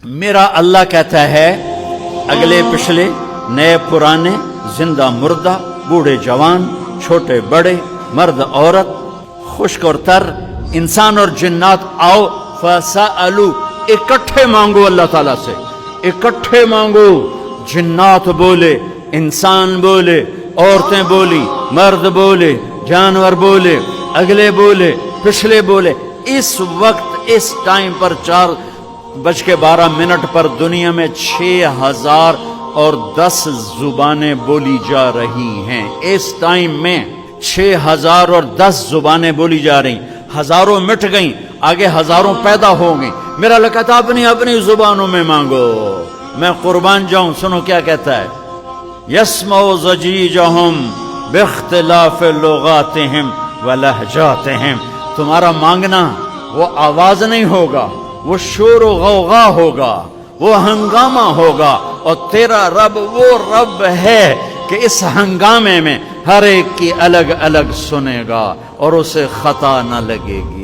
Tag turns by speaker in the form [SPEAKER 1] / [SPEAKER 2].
[SPEAKER 1] میرا اللہ کہتا ہے اگلے پچھلے نئے پرانے زندہ مردہ بوڑھے جوان چھوٹے بڑے مرد عورت خشک اور تر انسان اور جنات آؤ فسألو اکٹھے مانگو اللہ تعالیٰ سے اکٹھے مانگو جنات بولے انسان بولے عورتیں بولی مرد بولے جانور بولے اگلے بولے پچھلے بولے اس وقت اس ٹائم پر 4:12 پر دنیا میں 6010 زبانیں بولی جا رہی ہیں اس ٹائم میں 6010 زبانیں بولی جا رہی ہزاروں مٹ گئیں آگے ہزاروں پیدا ہو گئیں میرا اللہ کہتا اپنی اپنی زبانوں میں مانگو میں قربان جاؤں سنو کیا کہتا ہے یسمع ضجیجہم باختلاف لغاتہم ولہجاتہم تمہارا مانگنا وہ آواز نہیں ہوگا وہ شور و غوغا ہوگا وہ ہنگامہ ہوگا اور تیرا رب وہ رب ہے کہ اس ہنگامے میں ہر ایک کی الگ الگ سنے گا اور اسے خطا نہ لگے گی